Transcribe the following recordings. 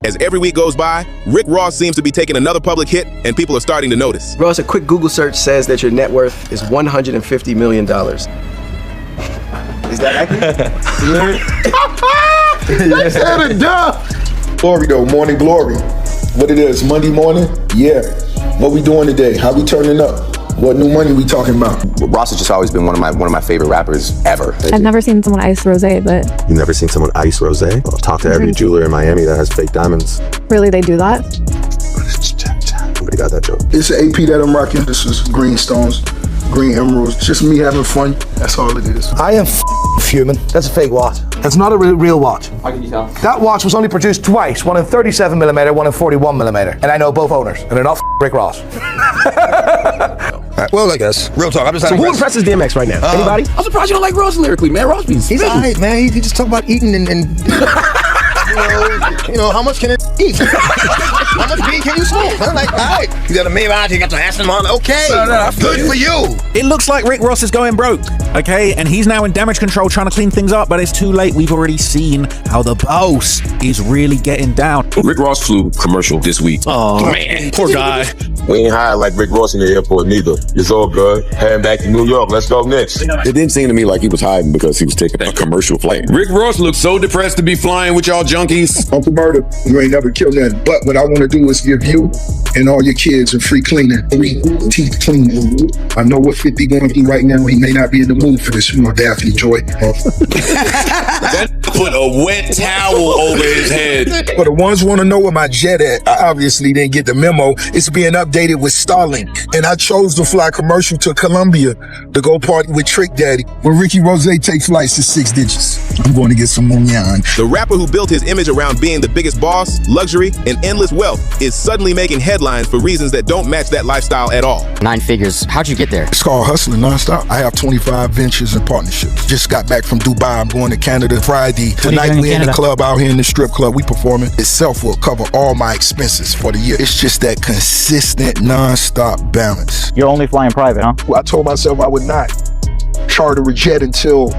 As every week goes by, Rick Ross seems to be taking another public hit, and people are starting to notice. Ross, a quick Google search says that your net worth is $150 million. Is that accurate? They said it, duh. Glory though, morning glory. What it is, Monday morning? Yeah. What we doing today? How we turning up? What new money we talking about? Ross has just always been one of my favorite rappers ever. I've never seen someone ice rosé, but... You've never seen someone ice rosé? I've talked to every jeweler in Miami that has fake diamonds. Really, they do that? Somebody got that joke. It's an AP that I'm rocking. This is green stones, green emeralds. It's just me having fun. That's all it is. I am fuming. That's a fake watch. That's not a real watch. How can you tell? That watch was only produced twice, one in 37mm, one in 41mm. And I know both owners, and they're not Rick Ross. Well, I guess. Real talk. I'm just So who impresses DMX right now? Anybody? I'm surprised you don't like Ross lyrically, man. Ross beats. He's alright, man. He just talk about eating and you know, how much can it eat? How much weed can you smoke? I'm like, alright. You got a million out, you got to ask him on. Okay, good for you. It looks like Rick Ross is going broke, okay? And he's now in damage control trying to clean things up, but it's too late. We've already seen how the boss is really getting down. Rick Ross flew commercial this week. Oh, man. Poor guy. We ain't hired like Rick Ross in the airport neither. It's all good. Heading back to New York. Let's go next. It didn't seem to me like he was hiding because he was taking a commercial flight. Rick Ross looks so depressed to be flying with y'all junkies. Uncle Murder, you ain't never killed nothing. But what I want to do is give you and all your kids a free cleaning, free teeth cleaning. I know what 50 going through right now. He may not be in the mood for this. You know, Daphne Joy. Then put a wet towel over his head. For the ones want to know where my jet at, I obviously didn't get the memo. It's being updated with Starlink. And I chose to fly commercial to Colombia to go party with Trick Daddy. When Ricky Rose takes flights to 6 digits, I'm going to get some money on. The rapper who built his image around being the biggest boss, luxury, and endless wealth is suddenly making headlines for reasons that don't match that lifestyle at all. 9 figures. How'd you get there? It's called hustling nonstop. I have 25 ventures and partnerships. Just got back from Dubai. I'm going to Canada Friday. Tonight we in the club out here in the strip club. We performing. Itself will cover all my expenses for the year. It's just that consistent nonstop balance. You're only flying private, huh? Well, I told myself I would not charter a jet until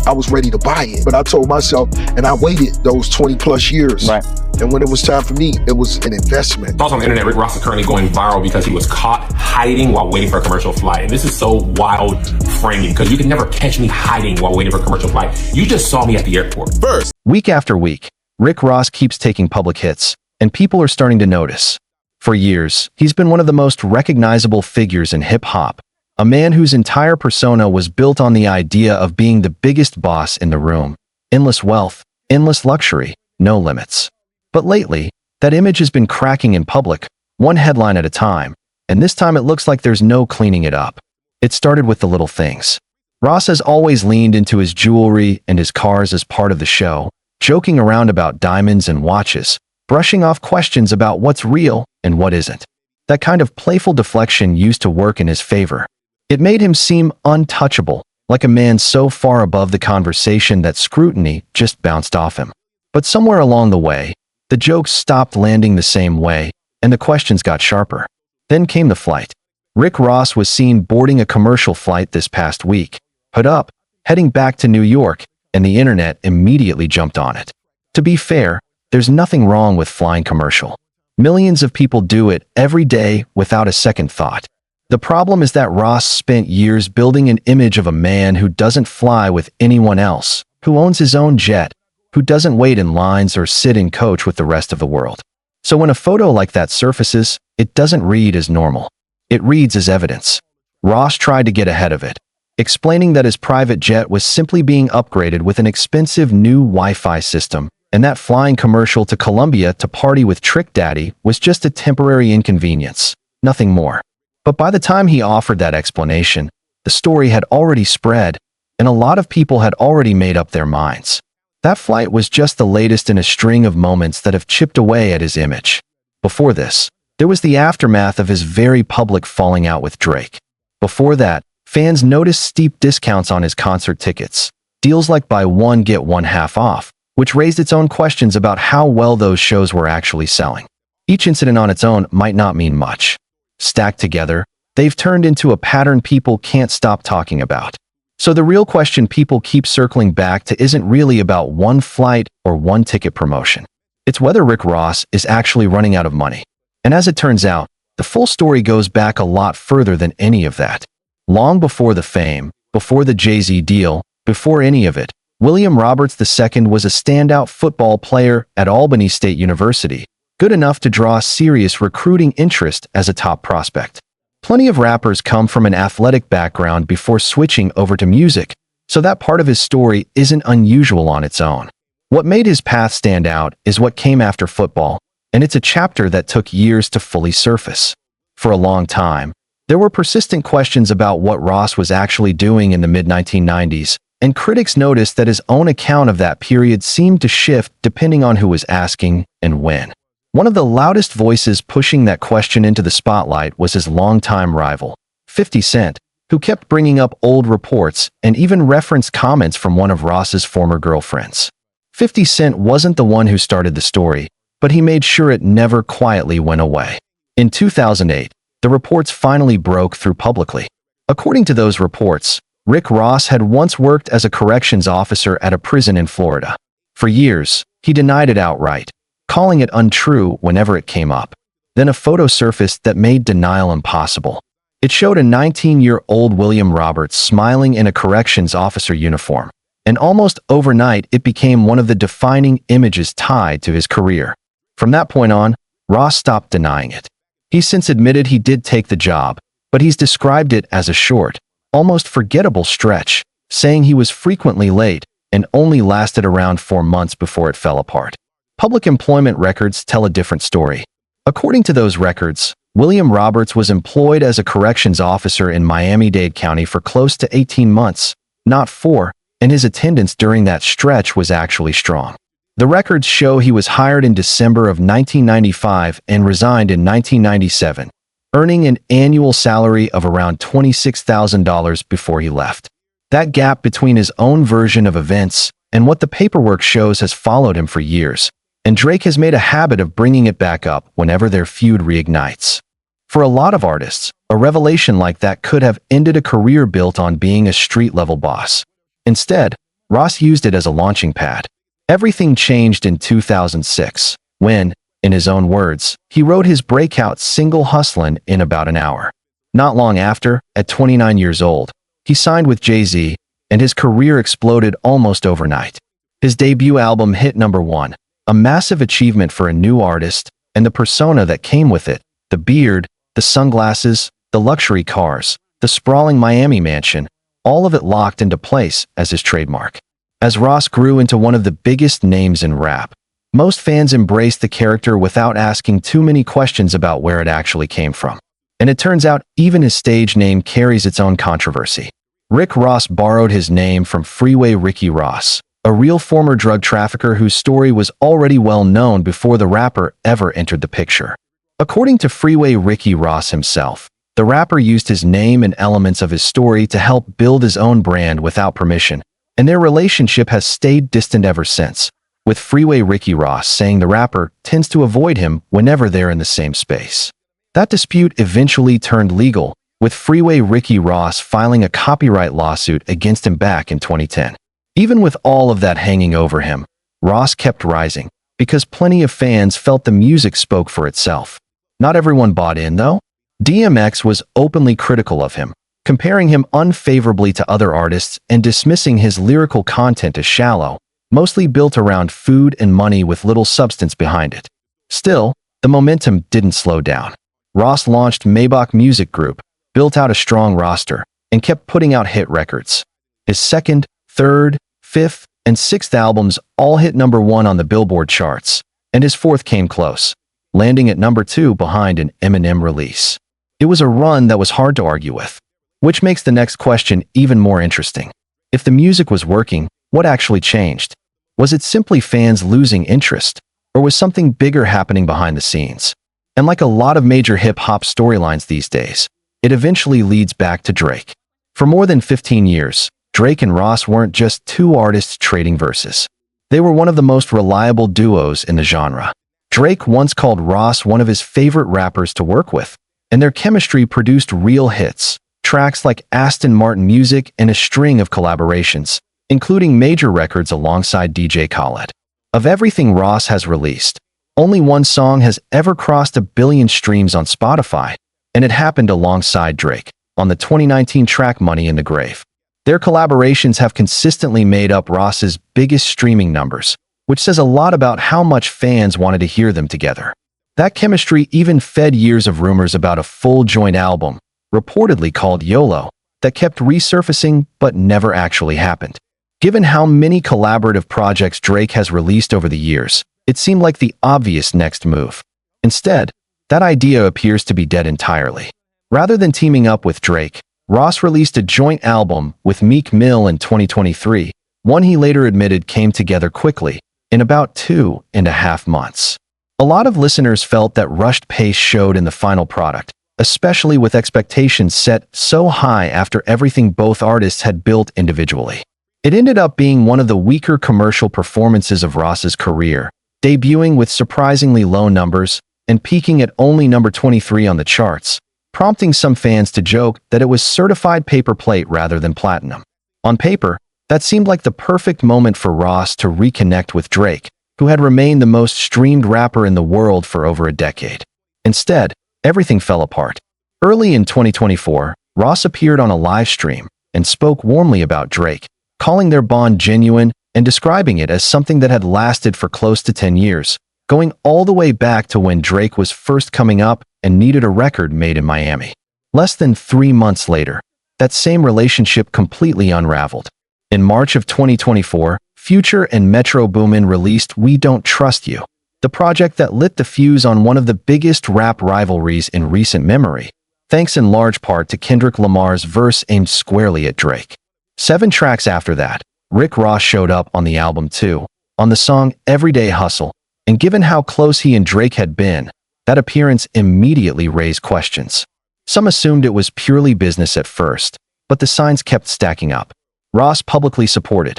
I was ready to buy it. But I told myself, and I waited those 20 plus years. Right. And when it was time for me, it was an investment. Thoughts on the internet, Rick Ross is currently going viral because he was caught hiding while waiting for a commercial flight. And this is so wild framing because you can never catch me hiding while waiting for a commercial flight. You just saw me at the airport. First, week after week, Rick Ross keeps taking public hits, and people are starting to notice. For years, he's been one of the most recognizable figures in hip-hop, a man whose entire persona was built on the idea of being the biggest boss in the room. Endless wealth, endless luxury, no limits. But lately, that image has been cracking in public, one headline at a time, and this time it looks like there's no cleaning it up. It started with the little things. Ross has always leaned into his jewelry and his cars as part of the show, joking around about diamonds and watches, brushing off questions about what's real and what isn't. That kind of playful deflection used to work in his favor. It made him seem untouchable, like a man so far above the conversation that scrutiny just bounced off him. But somewhere along the way, the jokes stopped landing the same way, and the questions got sharper. Then came the flight. Rick Ross was seen boarding a commercial flight this past week, hood up, heading back to New York, and the internet immediately jumped on it. To be fair, there's nothing wrong with flying commercial. Millions of people do it every day without a second thought. The problem is that Ross spent years building an image of a man who doesn't fly with anyone else, who owns his own jet, who doesn't wait in lines or sit in coach with the rest of the world. So when a photo like that surfaces, it doesn't read as normal. It reads as evidence. Ross tried to get ahead of it, explaining that his private jet was simply being upgraded with an expensive new Wi-Fi system, and that flying commercial to Colombia to party with Trick Daddy was just a temporary inconvenience, nothing more. But by the time he offered that explanation, the story had already spread, and a lot of people had already made up their minds. That flight was just the latest in a string of moments that have chipped away at his image. Before this, there was the aftermath of his very public falling out with Drake. Before that, fans noticed steep discounts on his concert tickets, deals like buy one get one half off, which raised its own questions about how well those shows were actually selling. Each incident on its own might not mean much. Stacked together, they've turned into a pattern people can't stop talking about. So the real question people keep circling back to isn't really about one flight or one ticket promotion. It's whether Rick Ross is actually running out of money. And as it turns out, the full story goes back a lot further than any of that. Long before the fame, before the Jay-Z deal, before any of it, William Roberts II was a standout football player at Albany State University, good enough to draw serious recruiting interest as a top prospect. Plenty of rappers come from an athletic background before switching over to music, so that part of his story isn't unusual on its own. What made his path stand out is what came after football, and it's a chapter that took years to fully surface. For a long time, there were persistent questions about what Ross was actually doing in the mid-1990s, and critics noticed that his own account of that period seemed to shift depending on who was asking and when. One of the loudest voices pushing that question into the spotlight was his longtime rival, 50 Cent, who kept bringing up old reports and even referenced comments from one of Ross's former girlfriends. 50 Cent wasn't the one who started the story, but he made sure it never quietly went away. In 2008, the reports finally broke through publicly. According to those reports, Rick Ross had once worked as a corrections officer at a prison in Florida. For years, he denied it outright, calling it untrue whenever it came up. Then a photo surfaced that made denial impossible. It showed a 19-year-old William Roberts smiling in a corrections officer uniform, and almost overnight it became one of the defining images tied to his career. From that point on, Ross stopped denying it. He's since admitted he did take the job, but he's described it as a short, almost forgettable stretch, saying he was frequently late and only lasted around 4 months before it fell apart. Public employment records tell a different story. According to those records, William Roberts was employed as a corrections officer in Miami-Dade County for close to 18 months, not 4, and his attendance during that stretch was actually strong. The records show he was hired in December of 1995 and resigned in 1997, earning an annual salary of around $26,000 before he left. That gap between his own version of events and what the paperwork shows has followed him for years, and Drake has made a habit of bringing it back up whenever their feud reignites. For a lot of artists, a revelation like that could have ended a career built on being a street-level boss. Instead, Ross used it as a launching pad. Everything changed in 2006, when, in his own words, he wrote his breakout single Hustlin' in about an hour. Not long after, at 29 years old, he signed with Jay-Z, and his career exploded almost overnight. His debut album hit #1, a massive achievement for a new artist, and the persona that came with it, the beard, the sunglasses, the luxury cars, the sprawling Miami mansion, all of it locked into place as his trademark. As Ross grew into one of the biggest names in rap, most fans embraced the character without asking too many questions about where it actually came from. And it turns out even his stage name carries its own controversy. Rick Ross borrowed his name from Freeway Ricky Ross, a real former drug trafficker whose story was already well known before the rapper ever entered the picture. According to Freeway Ricky Ross himself, the rapper used his name and elements of his story to help build his own brand without permission, and their relationship has stayed distant ever since, with Freeway Ricky Ross saying the rapper tends to avoid him whenever they're in the same space. That dispute eventually turned legal, with Freeway Ricky Ross filing a copyright lawsuit against him back in 2010. Even with all of that hanging over him, Ross kept rising, because plenty of fans felt the music spoke for itself. Not everyone bought in, though. DMX was openly critical of him, comparing him unfavorably to other artists and dismissing his lyrical content as shallow, mostly built around food and money with little substance behind it. Still, the momentum didn't slow down. Ross launched Maybach Music Group, built out a strong roster, and kept putting out hit records. His second, third, fifth, and sixth albums all hit #1 on the Billboard charts, and his fourth came close, landing at #2 behind an Eminem release. It was a run that was hard to argue with. Which makes the next question even more interesting. If the music was working, what actually changed? Was it simply fans losing interest, or was something bigger happening behind the scenes? And like a lot of major hip-hop storylines these days, it eventually leads back to Drake. For more than 15 years, Drake and Ross weren't just two artists trading verses. They were one of the most reliable duos in the genre. Drake once called Ross one of his favorite rappers to work with, and their chemistry produced real hits. Tracks like Aston Martin Music and a string of collaborations, including major records alongside DJ Khaled. Of everything Ross has released, only one song has ever crossed 1 billion streams on Spotify, and it happened alongside Drake on the 2019 track Money in the Grave. Their collaborations have consistently made up Ross's biggest streaming numbers, which says a lot about how much fans wanted to hear them together. That chemistry even fed years of rumors about a full joint album, reportedly called YOLO, that kept resurfacing but never actually happened. Given how many collaborative projects Drake has released over the years, it seemed like the obvious next move. Instead, that idea appears to be dead entirely. Rather than teaming up with Drake, Ross released a joint album with Meek Mill in 2023, one he later admitted came together quickly, in about 2.5 months. A lot of listeners felt that rushed pace showed in the final product, especially with expectations set so high after everything both artists had built individually. It ended up being one of the weaker commercial performances of Ross's career, debuting with surprisingly low numbers and peaking at only number 23 on the charts, prompting some fans to joke that it was certified paper plate rather than platinum. On paper, that seemed like the perfect moment for Ross to reconnect with Drake, who had remained the most streamed rapper in the world for over a decade. Instead, everything fell apart. Early in 2024, Ross appeared on a live stream and spoke warmly about Drake, calling their bond genuine and describing it as something that had lasted for close to 10 years, going all the way back to when Drake was first coming up and needed a record made in Miami. Less than 3 months later, that same relationship completely unraveled. In March of 2024, Future and Metro Boomin released We Don't Trust You, the project that lit the fuse on one of the biggest rap rivalries in recent memory, thanks in large part to Kendrick Lamar's verse aimed squarely at Drake. 7 tracks after that, Rick Ross showed up on the album too, on the song Everyday Hustle, and given how close he and Drake had been, that appearance immediately raised questions. Some assumed it was purely business at first, but the signs kept stacking up. Ross publicly supported.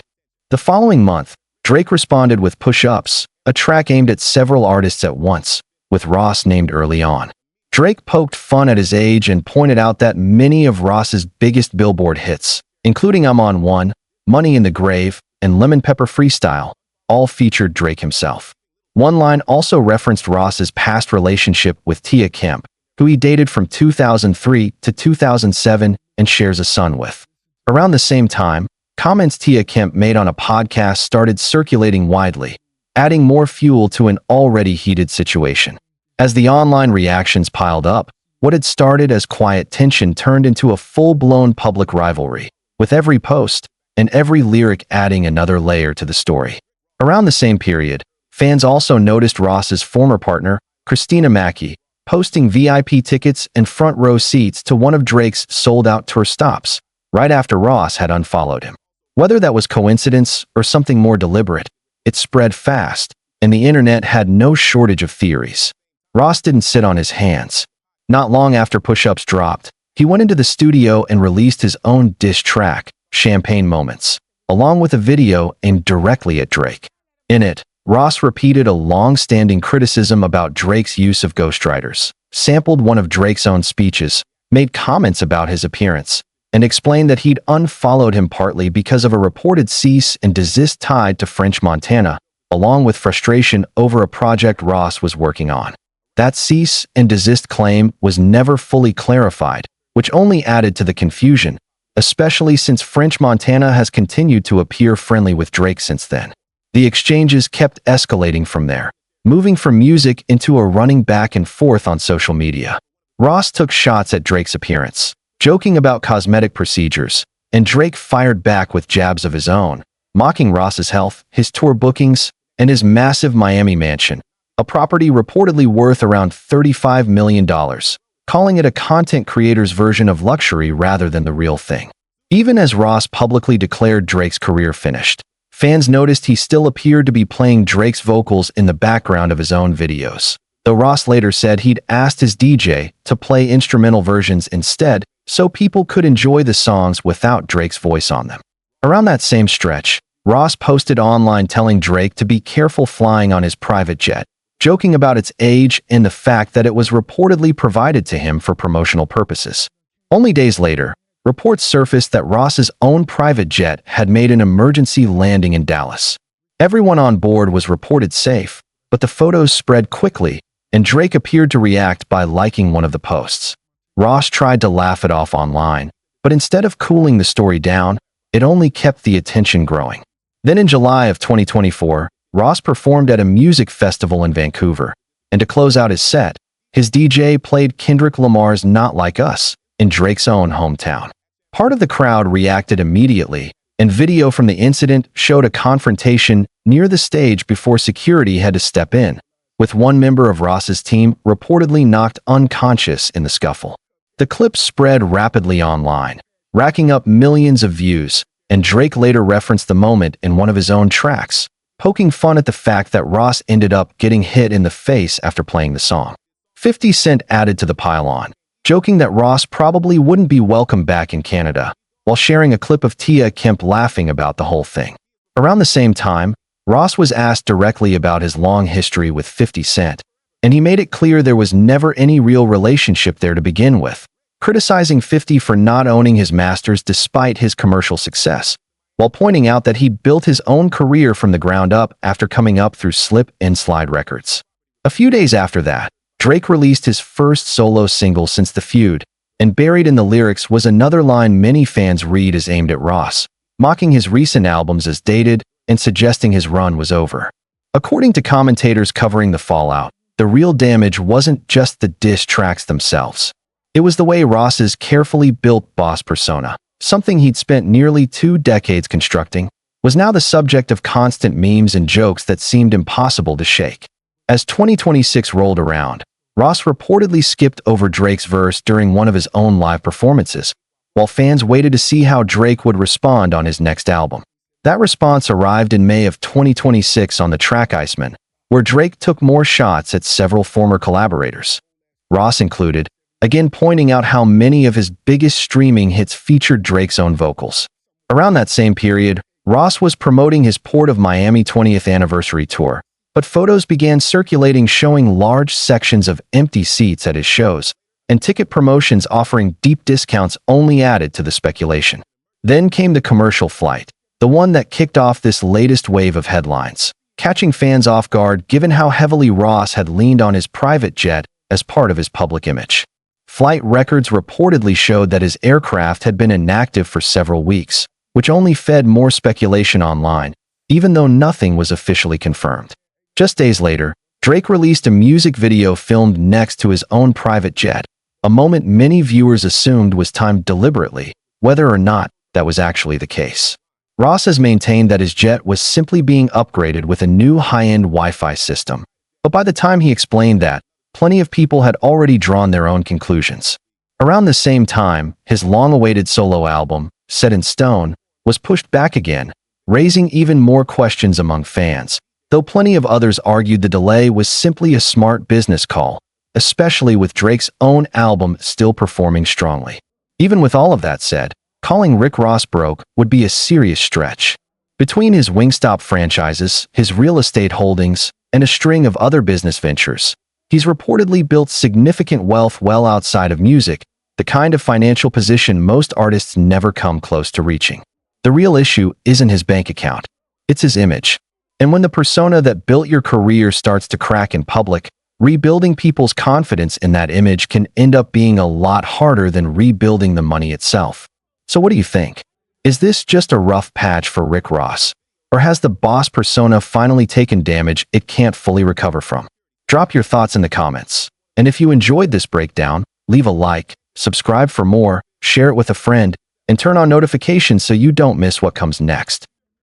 The following month, Drake responded with Push-Ups, a track aimed at several artists at once, with Ross named early on. Drake poked fun at his age and pointed out that many of Ross's biggest Billboard hits, including I'm On One, Money in the Grave, and Lemon Pepper Freestyle, all featured Drake himself. One line also referenced Ross's past relationship with Tia Kemp, who he dated from 2003 to 2007 and shares a son with. Around the same time, comments Tia Kemp made on a podcast started circulating widely, adding more fuel to an already heated situation. As the online reactions piled up, what had started as quiet tension turned into a full-blown public rivalry, with every post and every lyric adding another layer to the story. Around the same period, fans also noticed Ross's former partner, Christina Mackey, posting VIP tickets and front-row seats to one of Drake's sold-out tour stops, right after Ross had unfollowed him. Whether that was coincidence or something more deliberate, it spread fast, and the internet had no shortage of theories. Ross didn't sit on his hands. Not long after Push-Ups dropped, he went into the studio and released his own diss track, Champagne Moments, along with a video aimed directly at Drake. In it, Ross repeated a long-standing criticism about Drake's use of ghostwriters, sampled one of Drake's own speeches, made comments about his appearance, and explained that he'd unfollowed him partly because of a reported cease and desist tied to French Montana, along with frustration over a project Ross was working on. That cease and desist claim was never fully clarified, which only added to the confusion, especially since French Montana has continued to appear friendly with Drake since then. The exchanges kept escalating from there, moving from music into a running back and forth on social media. Ross took shots at Drake's appearance, joking about cosmetic procedures, and Drake fired back with jabs of his own, mocking Ross's health, his tour bookings, and his massive Miami mansion, a property reportedly worth around $35 million, calling it a content creator's version of luxury rather than the real thing. Even as Ross publicly declared Drake's career finished, fans noticed he still appeared to be playing Drake's vocals in the background of his own videos, though Ross later said he'd asked his DJ to play instrumental versions instead so people could enjoy the songs without Drake's voice on them. Around that same stretch, Ross posted online telling Drake to be careful flying on his private jet, joking about its age and the fact that it was reportedly provided to him for promotional purposes. Only days later, reports surfaced that Ross's own private jet had made an emergency landing in Dallas. Everyone on board was reported safe, but the photos spread quickly, and Drake appeared to react by liking one of the posts. Ross tried to laugh it off online, but instead of cooling the story down, it only kept the attention growing. Then in July of 2024, Ross performed at a music festival in Vancouver, and to close out his set, his DJ played Kendrick Lamar's Not Like Us in Drake's own hometown. Part of the crowd reacted immediately, and video from the incident showed a confrontation near the stage before security had to step in, with one member of Ross's team reportedly knocked unconscious in the scuffle. The clip spread rapidly online, racking up millions of views, and Drake later referenced the moment in one of his own tracks, poking fun at the fact that Ross ended up getting hit in the face after playing the song. 50 Cent added to the pile-on, joking that Ross probably wouldn't be welcome back in Canada, while sharing a clip of Tia Kemp laughing about the whole thing. Around the same time, Ross was asked directly about his long history with 50 Cent, and he made it clear there was never any real relationship there to begin with, criticizing 50 for not owning his masters despite his commercial success, while pointing out that he built his own career from the ground up after coming up through Slip and Slide Records. A few days after that, Drake released his first solo single since the feud, and buried in the lyrics was another line many fans read as aimed at Ross, mocking his recent albums as dated and suggesting his run was over. According to commentators covering the fallout, the real damage wasn't just the diss tracks themselves. It was the way Ross's carefully built boss persona, something he'd spent nearly 2 decades constructing, was now the subject of constant memes and jokes that seemed impossible to shake. As 2026 rolled around, Ross reportedly skipped over Drake's verse during one of his own live performances, while fans waited to see how Drake would respond on his next album. That response arrived in May of 2026 on the track Iceman, where Drake took more shots at several former collaborators, Ross included, again pointing out how many of his biggest streaming hits featured Drake's own vocals. Around that same period, Ross was promoting his Port of Miami 20th anniversary tour, but photos began circulating showing large sections of empty seats at his shows, and ticket promotions offering deep discounts only added to the speculation. Then came the commercial flight, the one that kicked off this latest wave of headlines, catching fans off guard given how heavily Ross had leaned on his private jet as part of his public image. Flight records reportedly showed that his aircraft had been inactive for several weeks, which only fed more speculation online, even though nothing was officially confirmed. Just days later, Drake released a music video filmed next to his own private jet, a moment many viewers assumed was timed deliberately, whether or not that was actually the case. Ross has maintained that his jet was simply being upgraded with a new high-end Wi-Fi system, but by the time he explained that, plenty of people had already drawn their own conclusions. Around the same time, his long-awaited solo album, Set in Stone, was pushed back again, raising even more questions among fans, though plenty of others argued the delay was simply a smart business call, especially with Drake's own album still performing strongly. Even with all of that said, calling Rick Ross broke would be a serious stretch. Between his Wingstop franchises, his real estate holdings, and a string of other business ventures, he's reportedly built significant wealth well outside of music, the kind of financial position most artists never come close to reaching. The real issue isn't his bank account, it's his image. And when the persona that built your career starts to crack in public, rebuilding people's confidence in that image can end up being a lot harder than rebuilding the money itself. So what do you think? Is this just a rough patch for Rick Ross? Or has the boss persona finally taken damage it can't fully recover from? Drop your thoughts in the comments. And if you enjoyed this breakdown, leave a like, subscribe for more, share it with a friend, and turn on notifications so you don't miss what comes next.